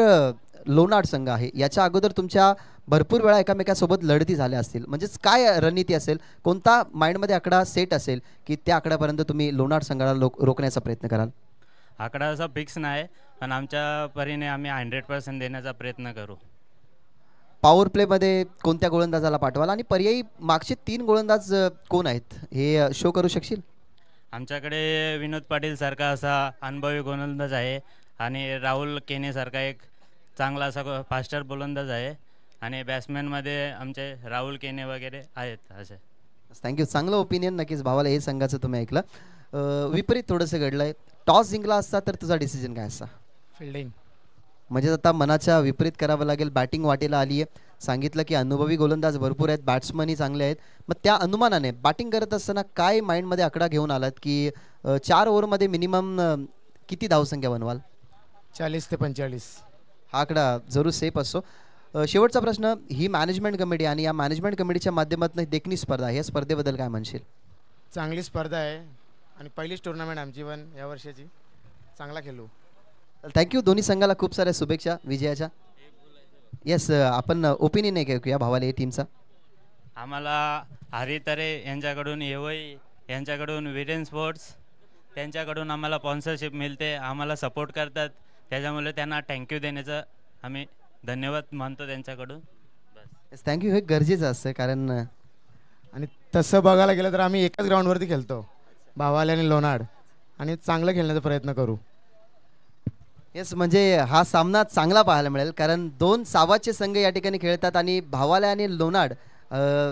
लोणाड संघ आहे, याच्या अगोदर तुमच्या भरपूर वेळा एकामेकासोबत लढती झाल्या असतील, म्हणजेच काय रणनीती असेल, कोणता माइंडमध्ये आकडा सेट असेल की त्या आकड्यापर्यंत तुम्ही लोणाड संघाला रोखण्याचा प्रयत्न कराल? आकडा असा फिक्स नाही, पण आमच्या परीने आम्ही 100% देण्याचा प्रयत्न करू. पॉवर प्लेमध्ये कोणत्या गोलंदाजाला पाठवाल आणि पर्यायी मागचे 3 गोलंदाज कोण आहेत हे शो करू शकशील? आमच्याकडे विनोद पाटील सारखा असा अनुभवी गोलंदाज आहे आणि राहुल केने सारखा एक चांगला असा फास्टर गोलंदाज आहे आणि बॅट्समॅनमध्ये आमचे राहुल केने वगैरे आहेत असे. थँक्यू, चांगलं ओपिनियन. नक्कीच भावाला हे संघाचं तुम्ही ऐकलं. विपरीत थोडंसं घडलंय, टॉस जिंकला असता तर तुझा डिसिजन काय असता? फिल्डिंग. म्हणजे आता मनाच्या विपरीत करावं लागेल. बॅटिंग वाटेला आली आहे, सांगितलं की अनुभवी गोलंदाज भरपूर आहेत, बॅट्समनही चांगले आहेत. मग त्या अनुमानाने बॅटिंग करत असताना काय माइंडमध्ये आकडा घेऊन आलात की 4 ओव्हरमध्ये मिनिमम किती धावसंख्या बनवाल? 40 ते 45. हा आकडा जरूर सेफ असतो. शेवटचा प्रश्न, ही मॅनेजमेंट कमिटी आणि या मॅनेजमेंट कमिटीच्या माध्यमातून देखणी स्पर्धा, या स्पर्धेबद्दल काय म्हणशील? चांगली स्पर्धा आहे आणि पहिलीच टुर्नामेंट आमची पण या वर्षाची. चांगला खेळू. थँक्यू. दोन्ही संघाला खूप साऱ्या शुभेच्छा विजयाच्या. येस, आपण ओपिनियन आहे का या भावाला टीमचा? आम्हाला हरितरे यांच्याकडून येवई यांच्याकडून वीरेन स्पोर्ट्स त्यांच्याकडून आम्हाला स्पॉन्सरशिप मिळते, आम्हाला सपोर्ट करतात, त्याच्यामुळे त्यांना थँक्यू देण्याचं आम्ही धन्यवाद मानतो त्यांच्याकडून. बस थँक्यू, हे गरजेचं असतं कारण आणि तसं बघायला गेलं तर आम्ही एकाच ग्राउंडवरती खेळतो, भावाले आणि लोणाड, आणि चांगलं खेळण्याचा प्रयत्न करू. येस, म्हणजे हा सामना चांगला पाहायला मिळेल कारण 2 सावाचे संघ या ठिकाणी खेळतात आणि भावाले आणि लोणाड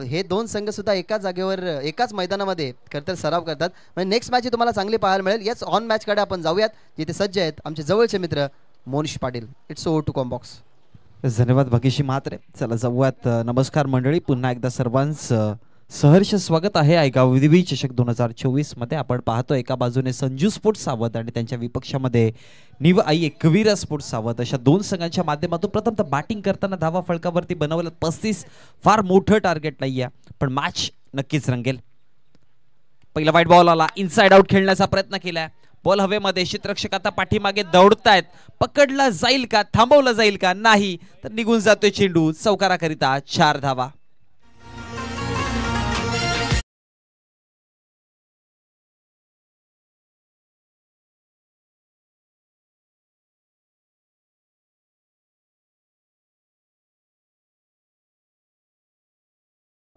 हे 2 संघ सुद्धा एकाच जागेवर एकाच मैदानामध्ये खरं तर सराव करतात. म्हणजे नेक्स्ट मॅच तुम्हाला चांगली पाहायला मिळेल. येस, ऑन मॅचकडे आपण जाऊयात, जिथे सज्ज आहेत आमचे जवळचे मित्र Monish Patil. It's over to combox. धन्यवाद भाग्यशी म्हात्रे. चला जाऊयात. नमस्कार मंडळी, पुन्हा एकदा सर्वांचं सहर्ष स्वागत आहे आयगाव विधवी चषक 2024 मध्ये. आपण पाहतो एका बाजूने संजू स्पोर्ट्स सावध आणि त्यांच्या विपक्षामध्ये निव आई एकवीरा स्पोर्ट्स सावध, अशा 2 संघांच्या माध्यमातून प्रथमतः बॅटिंग करताना धावा फळकावरती बनवलं 35. फार मोठं टार्गेट नाहीये, पण मॅच नक्कीच रंगेल. पहिला वाईट बॉल आला, इनसाइड आउट खेळण्याचा प्रयत्न केलाय. बॉल हवेमध्ये, क्षेत्ररक्षक आता पाठीमागे दौडतायत. पकडला जाईल का, थांबवलं जाईल का? नाही, तर निघून जातोय चेंडू. चौकाराकरिता 4 धावा.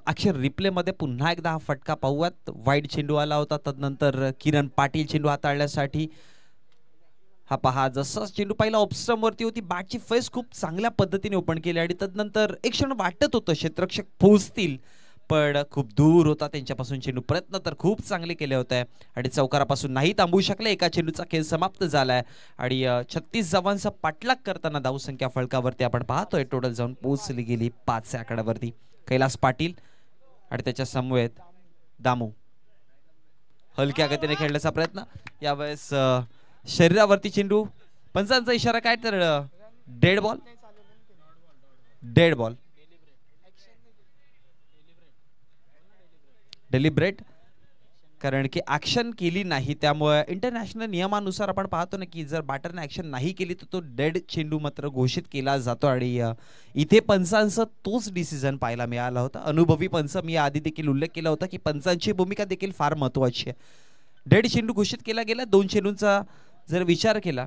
अक्षर रिप्ले मध्ये पुन्हा एकदा हा फटका पाहूयात. वाईड चेंडू आला होता, तदनंतर किरण पाटील चेंडू हाताळण्यासाठी. हा पहा, जसा चेंडू पहिला ऑफस्टंप वरती होती, बॅटची फेस खूप चांगल्या पद्धतीने ओपन केली आणि तदनंतर एक क्षण वाटत होतं क्षेत्ररक्षक पोहोचतील, पण खूप दूर होता त्यांच्यापासून चेंडू. प्रयत्न तर खूप चांगले केले होते आणि चौकारापासून नाही थांबू शकले. एका चेंडूचा खेळ समाप्त झालाय आणि 36 धावांचा पाठलाग करताना धावसंख्या फलकावरती आपण पाहतोय टोटल जाऊन पोहोचली गेली 5 या आकड्यावरती. कैलास पाटील आणि त्याच्या समवेत दामू. हलक्या गतीने खेळण्याचा प्रयत्न, यावेळेस शरीरावरती चेंडू. पंचांचा इशारा काय तर dead ball. Dead ball, deliberate, कारण की ऍक्शन केली नाही, त्यामुळे इंटरनॅशनल नियमानुसार आपण पाहतो ना की जर बॅटरने ऍक्शन नाही केली तर तो डेड चेंडू मात्र घोषित केला जातो. आणि इथे पंचांचा तोच डिसिजन पाहायला मिळाला होता. अनुभवी पंच, मी आधी देखील उल्लेख केला होता की पंचांची भूमिका देखील फार महत्वाची आहे. डेड चेंडू घोषित केला गेला. 2 चेंडूंचा जर विचार केला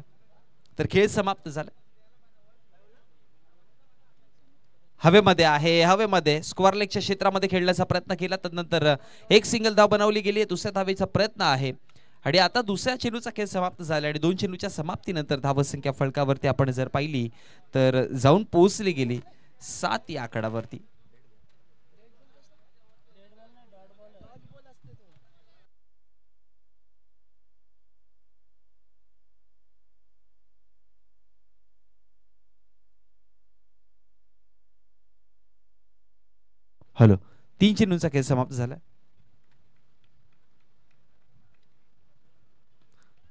तर खेळ समाप्त झाला. हवेमध्ये आहे, हवेमध्ये स्क्वेअर लेगच्या क्षेत्रामध्ये खेळण्याचा प्रयत्न केला, तदनंतर एक सिंगल धाव बनवली गेली. दुसऱ्या धावेचा प्रयत्न आहे आणि आता दुसऱ्या चेंडूचा खेळ समाप्त झाला आणि 2 चेंडूच्या समाप्तीनंतर धावसंख्या फलकावरती आपण जर पाहिली तर जाऊन पोहोचली गेली 7 या आकड्यावरती. हॅलो, 3 चेंडूंचा खेळ समाप्त झाला.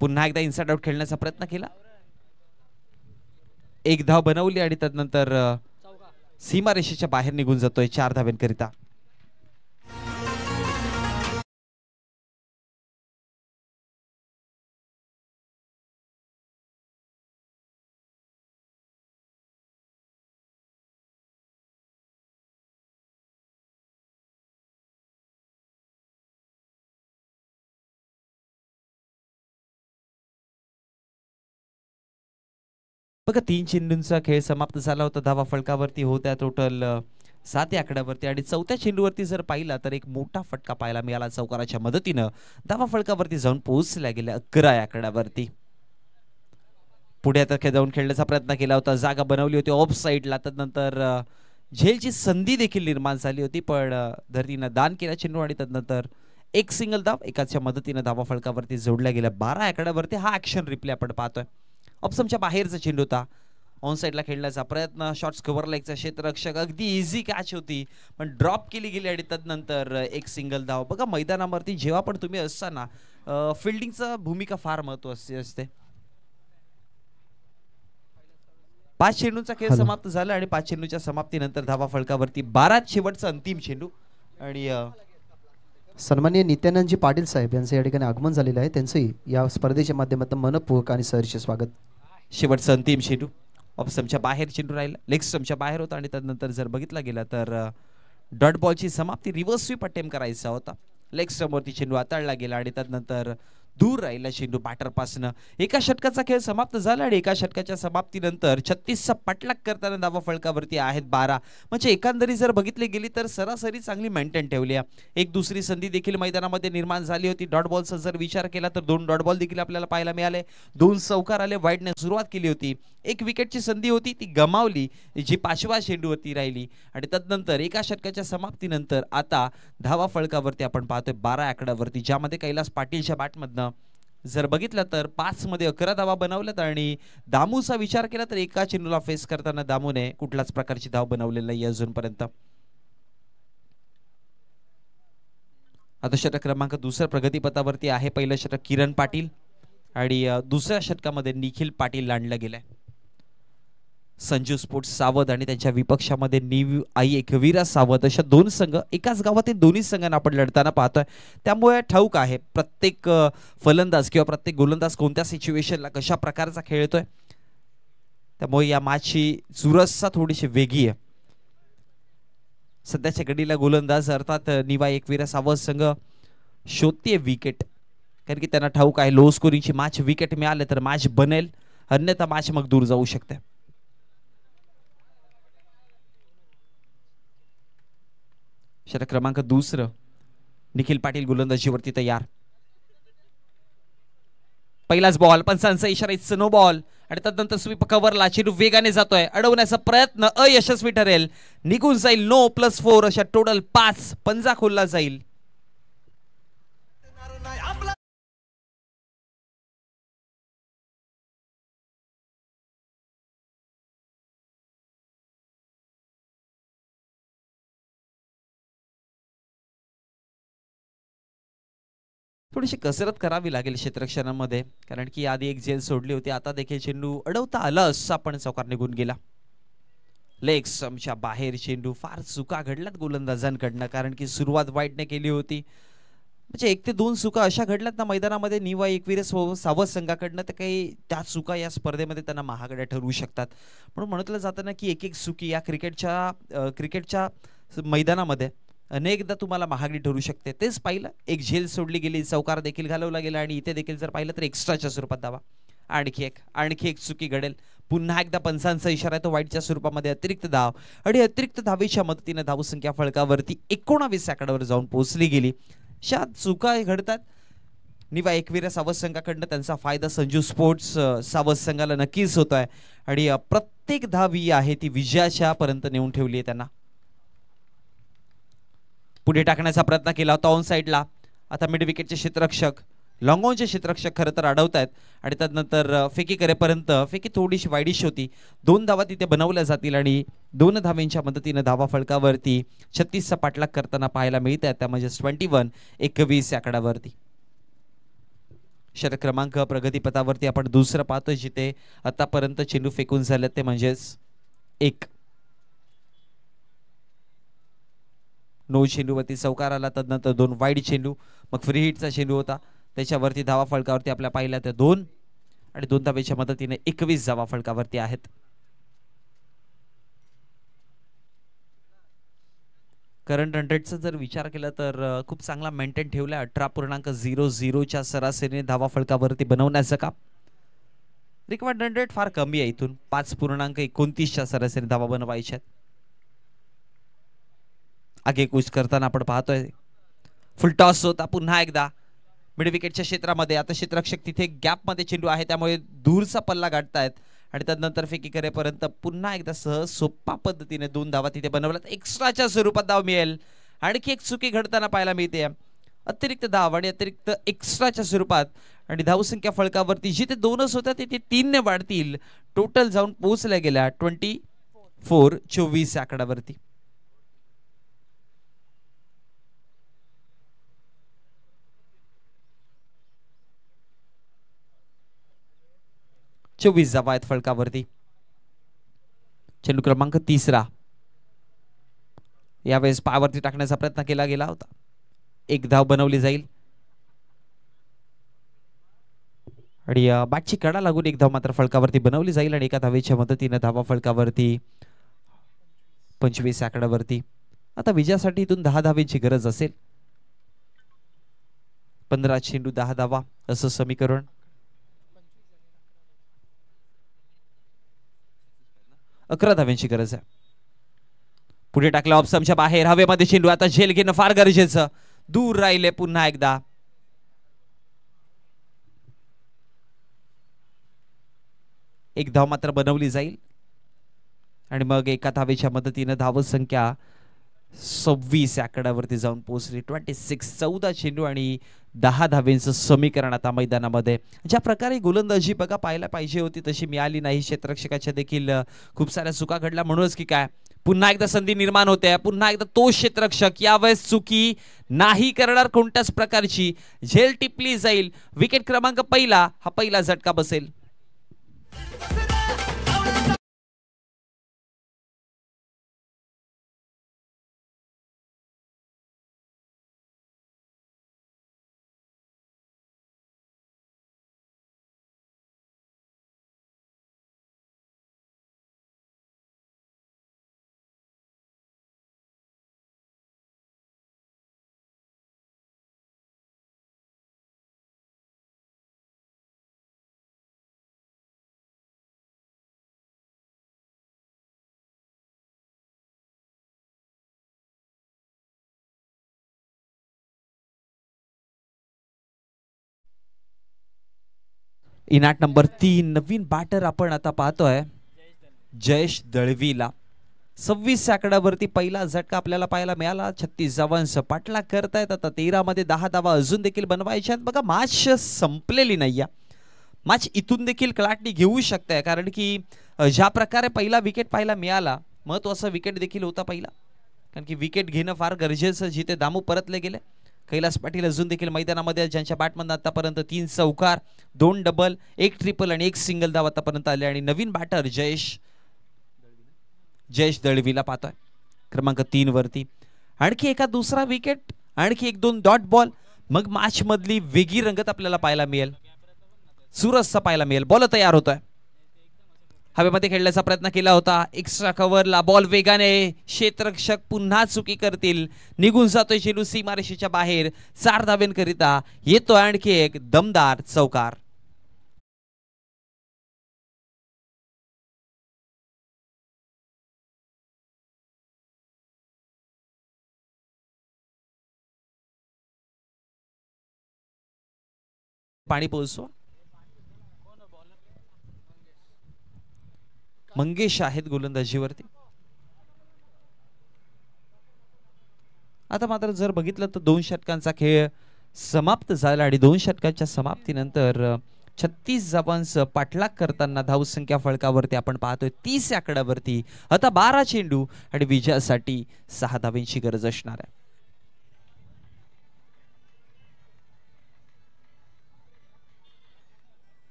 पुन्हा एकदा इनसाइड आउट खेळण्याचा प्रयत्न केला, एक धाव बनवली आणि त्यानंतर सीमारेषेच्या बाहेर निघून जातोय 4 धावांकरिता. बघा, 3 चेंडूंचा खेळ समाप्त झाला होता. धावा फलकावरती होत्या टोटल 7 या आकड्यावरती आणि चौथ्या चेंडूवरती जर पाहिला तर एक मोठा फटका पाहायला मिळाला चौकाराच्या मदतीनं. धावा फलकावरती जाऊन पोहोचल्या गेल्या 11 या आकड्यावरती. पुढे आता जाऊन खेळण्याचा प्रयत्न केला होता, जागा बनवली होती ऑफ साईडला, तदनंतर झेलची संधी देखील निर्माण झाली होती, पण धरतीनं दान केला चेंडू आणि तदनंतर एक सिंगल धाव एकाच्या मदतीनं धावा फलकावरती जोडल्या गेल्या 12 आकड्यावरती. हा ऍक्शन रिप्ले आपण पाहतोय. ऑप्शनच्या बाहेरचा चेंडू होता, ऑन साईडला खेळण्याचा प्रयत्न, शॉट्स कव्हर लेगचा क्षेत्ररक्षक, अगदी इझी कॅच होती पण ड्रॉप केली गेली आणि तदनंतर एक सिंगल धाव. बघा, मैदानावरती जेव्हा पण तुम्ही असताना फिल्डिंगचा भूमिका फार महत्त्वाची असते. 5 चेंडूंचा खेळ समाप्त झाला आणि 5 चेंडूच्या समाप्तीनंतर धावा फलकावरती 12 शेवटचा अंतिम चेंडू आणि सन्माननीय नित्यानंदजी पाटील साहेब यांचं या ठिकाणी आगमन झालेलं आहे. त्यांचंही या स्पर्धेच्या माध्यमातून मनपूर्वक आणि सहर्ष स्वागत. शेवटचा अंतिम चेंडू ऑफ स्टंपच्या बाहेर चेंडू राहिला, लेग स्टंपच्या बाहेर होता आणि त्यानंतर जर बघितला गेला तर डॉट बॉलची समाप्ती रिव्हर्स स्वीप अटेम्प्ट करायचा होता. लेग स्टंपवरती चेंडू हाताळला गेला आणि त्यानंतर दूर राहिला चेंडू बॅटरपासून. एका षटकाचा खेळ समाप्त झाला आणि एका षटकाच्या समाप्तीनंतर 36चा पाठलाग करताना धावा फलकावरती आहेत 12. म्हणजे एकंदरीत जर बघितली गेली तर सरासरी चांगली मेंटेन ठेवली आहे. एक दुसरी संधी देखील मैदानामध्ये निर्माण झाली होती. डॉट बॉलचा जर विचार केला तर 2 डॉट बॉल देखील आपल्याला पाहायला मिळाले, 2 चौकार आले, वाईडने सुरुवात केली होती, एक विकेटची संधी होती ती गमावली जी 5व्या चेंडूवरती राहिली आणि तदनंतर एका षटकाच्या समाप्तीनंतर आता धावा फलकावरती आपण पाहतोय 12 आकड्यावरती, ज्यामध्ये कैलास पाटीलच्या बॅटमधनं जर बघितलं तर 5 मध्ये 11 धावा बनवल्यात आणि दामूचा विचार केला तर एका चेंडूला फेस करताना दामूने कुठल्याच प्रकारची धाव बनवलेली नाही अजूनपर्यंत. आता षटक क्रमांक 2 प्रगतीपथावरती आहे. पहिलं षटक किरण पाटील आणि दुसऱ्या षटकामध्ये निखिल पाटील लांडला गेलाय. संजू स्पोर्ट्स सावध आणि त्यांच्या विपक्षामध्ये आई एकवीरा सावध अशा 2 संघ एकाच गावातील दोन्ही संघांना आपण लढताना पाहतोय. त्यामुळे ठाऊक आहे प्रत्येक फलंदाज किंवा प्रत्येक गोलंदाज कोणत्या सिच्युएशनला कशा प्रकारचा खेळतोय. त्यामुळे या मॅचची चुरसचा थोडीशी वेगळी आहे. सध्याच्या घडीला गोलंदाज अर्थात निवा एकवीरा सावध संघ शोधते विकेट, कारण की त्यांना ठाऊक आहे लो स्कोरिंगची मॅच विकेट मिळाले तर मॅच बनेल, अन्यथा मॅच मग दूर जाऊ शकते. षटक क्रमांक दुसरं. निखिल पाटील गोलंदाजीवरती तयार. पहिलाच बॉल, पंचांचा इशारा, इट्स नो बॉल. आणि त्यानंतर स्वीप कव्हरला चेंडू वेगाने जातोय, अडवण्याचा प्रयत्न अयशस्वी ठरेल, निघून जाईल. नो +4 अशा टोटल 5 पंजा खोलला जाईल. थोडीशी कसरत करावी लागेल क्षेत्ररक्षणामध्ये, कारण की आधी एक झेल सोडली होती. आता देखील चेंडू अडवता आला असता पण चौकार निघून गेला. लेग स्टंपच्या बाहेर चेंडू. फार चुका घडल्यात गोलंदाजांकडनं, कारण की सुरुवात वाईटने केली होती. म्हणजे 1 ते 2 चुका अशा घडल्यात ना मैदानामध्ये निवा एकवीर सावध संघाकडनं, तर काही त्या चुका या स्पर्धेमध्ये त्यांना महागड्या ठरवू शकतात. म्हणून म्हटलं जातं ना की एक एक चुकी या क्रिकेटच्या मैदानामध्ये अनेकदा तुम्हाला महागडी ठरू शकते. तेच पाहिलं, एक झेल सोडली गेली, चौकार देखील घालवला गेला आणि इथे देखील जर पाहिलं तर एक्स्ट्राच्या स्वरूपात धावा. आणखी एक चुकी घडेल. पुन्हा एकदा पंचांचा इशारा आहे तो वाईटच्या स्वरूपामध्ये अतिरिक्त धाव. आणि अतिरिक्त धावेच्या मदतीने धावसंख्या फळकावरती 19 आकड्यावर जाऊन पोहोचली गेली. अशा चुका घडतात. निवा एकवीर सावध संघाकडनं त्यांचा फायदा संजू स्पोर्ट्स सावध संघाला नक्कीच होतोय. आणि प्रत्येक धाव ही आहे ती विजयाच्या पर्यंत नेऊन ठेवली आहे त्यांना. पुढे टाकण्याचा प्रयत्न केला होता ऑन साइडला. आता मिड विकेटचे क्षेत्ररक्षक, लॉंग ऑनचे क्षेत्ररक्षक खरं तर अडवत आहेत. आणि त्यानंतर फेकी करेपर्यंत फेकी थोडीशी वाईडिश होती. 2 धावा तिथे बनवल्या जातील आणि 2 धावेंच्या मदतीने धावा फलकावरती 36चा पाठलाग करताना पाहायला मिळत आहे. त्या म्हणजे 21 आकड्यावरती. षटक क्रमांक प्रगतीपथावरती आपण दुसरं पाहतोय, जिथे आतापर्यंत चेंडू फेकून झाले ते म्हणजेच 1. 9 चेंडूवरती चौकार आला, त्यानंतर 2 वाईड चेंडू, मग फ्री हिटचा चेंडू होता, त्याच्यावरती धावा फलकावरती आपल्या पाहिल्या त्या 2 आणि 2 धावेच्या मदतीने 21 धावा फलकावरती आहेत. करंट रन रेटचा जर विचार केला तर खूप चांगला मेंटेन ठेवला. 18.00च्या सरासरीने धावा फलकावरती बनवण्याचं काम. रिक्वायर्ड रन रेट फार कमी आहे. इथून 5.29च्या सरासरी धावा बनवायच्या. आगेकूच करताना आपण पाहतोय. फुलटॉस होता पुन्हा एकदा मिड विकेटच्या क्षेत्रामध्ये. आता क्षेत्ररक्षक तिथे गॅप मध्ये चेंडू आहे, त्यामुळे दूरचा पल्ला गाठतायत. आणि त्यानंतर फेकी करेपर्यंत पुन्हा एकदा सहज सोप्या पद्धतीने 2 धावा तिथे बनवल्यात. एक्स्ट्राच्या स्वरूपात धाव मिळेल. आणखी एक चुकी घडताना पाहायला मिळते. अतिरिक्त धाव आणि अतिरिक्त एक्स्ट्राच्या स्वरूपात. आणि धावसंख्या फलकावरती जिथे 2च होत्या तिथे 3 ने वाढतील. टोटल जाऊन पोहोचल्या गेल्या 24 आकड्यावरती. 24 धावा आहेत फलकावरती. चेंडू क्रमांक 3. यावेळेस पायावरती टाकण्याचा प्रयत्न केला गेला होता. 1 धाव बनवली जाईल आणि बॅटची कडा लागून 1 धाव मात्र फलकावरती बनवली जाईल. आणि 1 धावेच्या मदतीने धावा फलकावरती 25 आकड्यावरती. आता विजयासाठी इथून 10 धावेची गरज असेल. 15 चेंडू 10 धावा असं समीकरण. 11 धाव्यांची गरज आहे. पुढे टाकला ऑप्शनच्या बाहेर, हवेमध्ये चेंडू. आता झेल घेणं फार गरजेचं. दूर राहिले पुन्हा एकदा. एक धाव मात्र बनवली जाईल आणि मग 1 धावेच्या मदतीने धावसंख्या 26 आकड्यावरती जाऊन पोहोचली. 26 14 चेंडू आणि 10 धावेंचं समीकरण आता मैदानामध्ये. ज्या प्रकारे गोलंदाजी बघा पाहायला पाहिजे होती तशी मिळाली नाही. क्षेत्ररक्षकाच्या देखील खूप साऱ्या चुका घडल्या. म्हणूनच की काय पुन्हा एकदा संधी निर्माण होते. पुन्हा एकदा तो क्षेत्ररक्षक यावेळेस चुकी नाही करणार कोणत्याच प्रकारची. झेल टिपली जाईल. विकेट क्रमांक 1 हा पहिला झटका बसेल. इनाट नंबर 3 नवीन बॅटर आपण आता पाहतोय जयेश दळवीला 26 आकड्यावरती पहिला झटका आपल्याला पाहायला मिळाला. 36 धावांचा पाठलाग करतायत. आता 13 मध्ये 10 धावा अजून देखील बनवायच्या आहेत. बघा मॅच संपलेली नाहीये. मॅच इथून देखील कलाटणी घेऊ शकते कारण की ज्या प्रकारे पहिला विकेट पाहायला मिळाला महत्वाचा विकेट देखील होता पहिला कारण की विकेट घेणं फार गरजेचं. जिथे दामू परतले गेले कैलास पाटील अजून देखील मैदानामध्ये ज्यांच्या बॅटमधून आतापर्यंत 3 चौकार 2 डबल 1 ट्रिपल आणि 1 सिंगल धाव आतापर्यंत आले आणि नवीन बॅटर जयेश दळवीला पाहतोय क्रमांक 3 वरती. आणखी एका दुसरा विकेट आणखी 1-2 डॉट बॉल मग मॅच मधली वेगळी रंगत आपल्याला पाहायला मिळेल. सुरसचा पाहायला मिळेल. बॉल तयार होतोय. हवेमध्ये खेळण्याचा प्रयत्न केला होता. एक्स्ट्रा कव्हरला बॉल वेगाने क्षेत्ररक्षक पुन्हा चुकी करतील. निघून जातोय चेंडू सीमारेषेच्या बाहेर. 4 धावेंकरिता येतोय आणखी एक दमदार चौकार. पाणी पोहोचवा. मंगेश आहेत गोलंदाजीवरती. आता मात्र जर बघितलं तर 2 षटकांचा खेळ समाप्त झाला आणि 2 षटकांच्या समाप्तीनंतर 36 धावांचा पाठलाग करताना धावसंख्या फळकावरती आपण पाहतोय 30 आकड्यावरती. आता 12 चेंडू आणि विजयासाठी 6 धावांची गरज असणार आहे.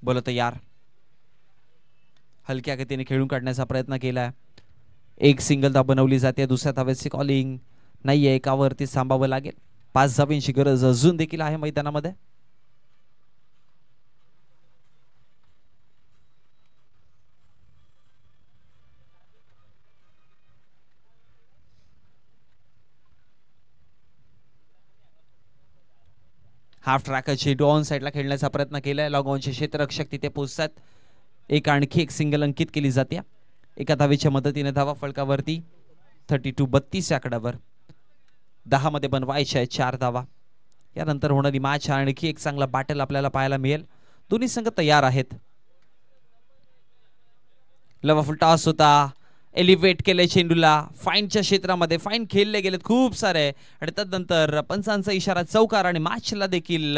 बोलत यार हलक्या गतीने खेळून काढण्याचा प्रयत्न केलाय. 1 सिंगल धाव बनवली जाते. दुसऱ्या धावेची कॉलिंग नाहीये. एकावरती थांबावं लागेल. 5 धावांची गरज अजून देखील आहे मैदानामध्ये. हाफ ट्रॅकरची ऑन साइडला खेळण्याचा प्रयत्न केलाय. लॉंग ऑनचे क्षेत्ररक्षक तिथे पोहोचतात. आणखी एक सिंगल अंकित केली जाते. एका धावेच्या मदतीने धावा फलकावरती 32 आकड्यावर 10 मध्ये बनवायच्या 4 धावा. यानंतर होणारी मॅच आणखी एक चांगला बॅटल आपल्याला पाहायला मिळेल. दोन्ही संघ तयार आहेत. लवाफुल टॉस होता. एलिव्हेट केले चेंडूला फाईनच्या क्षेत्रामध्ये. फाईन खेळले गेलेत खूप सारे आणि त्यानंतर पंचांचा इशारा चौकार आणि मॅचला देखील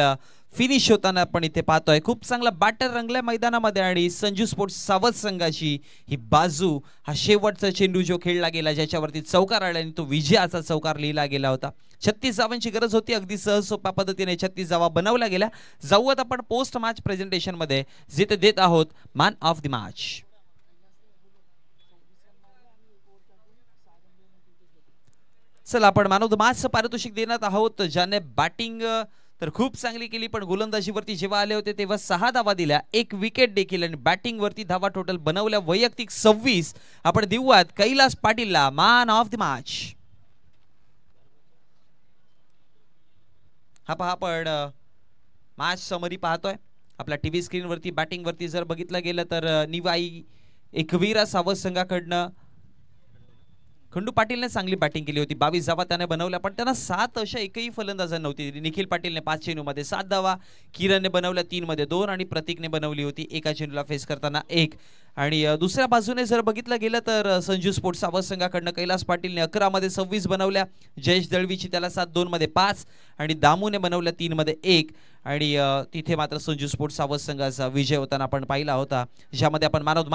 फिनिश होताना आपण इथे पाहतोय. खूप चांगला बॅटर रंगलाय मैदानामध्ये आणि संजू स्पोर्ट्स सावध संघाची ही बाजू हा शेवटचा चेंडू जो खेळला गेला ज्याच्यावरती चौकार आला आणि तो विजयाचा चौकार लिहिला गेला होता. 36 धावांची गरज होती. अगदी सहज सोप्या पद्धतीने 36 धावा बनवल्या गेल्या. जाऊयात आपण पोस्ट मॅच प्रेझेंटेशन मध्ये जिथे देत आहोत मॅन ऑफ द मॅच. चला आपण मॅन ऑफ द मॅच पारितोषिक देण्यात आहोत ज्याने बॅटिंग तर खूप चांगली केली पण गोलंदाजीवरती जेव्हा आले होते तेव्हा 6 धावा दिल्या 1 विकेट देखील आणि बॅटिंग वरती धावा टोटल बनवल्या वैयक्तिक 26. आपण देऊयात कैलास पाटीलला मॅन ऑफ द मॅच. हा पहा आपण मॅच समरी पाहतोय आपल्या टीव्ही स्क्रीन वरती. बॅटिंग वरती जर बघितलं गेलं तर निवाई एकवीरा सावध संघाकडनं खंडू पाटीलने चांगली बॅटिंग केली होती. 22 धावा त्याने बनवल्या पण त्यांना 7 अशा एकही फलंदाजांना नव्हती. निखिल पाटीलने 5 चेंडूमध्ये 7 धावा. किरणने बनवल्या 3 मध्ये 2 आणि प्रतीकने बनवली होती एका चेंडूला फेस करताना 1. आणि दुसऱ्या बाजूने जर बघितलं गेलं तर संजू स्पोर्ट्स सावध संघाकडनं कैलास पाटीलने 11 मध्ये 26 बनवल्या. जयेश दळवीची त्याला 7 2 मध्ये 5 आणि दामूने बनवल्या 3 मध्ये 1 आणि तिथे मात्र संजू स्पोर्ट्स सावध संघाचा विजय होताना आपण पाहिला होता ज्यामध्ये आपण मॅन ऑफ द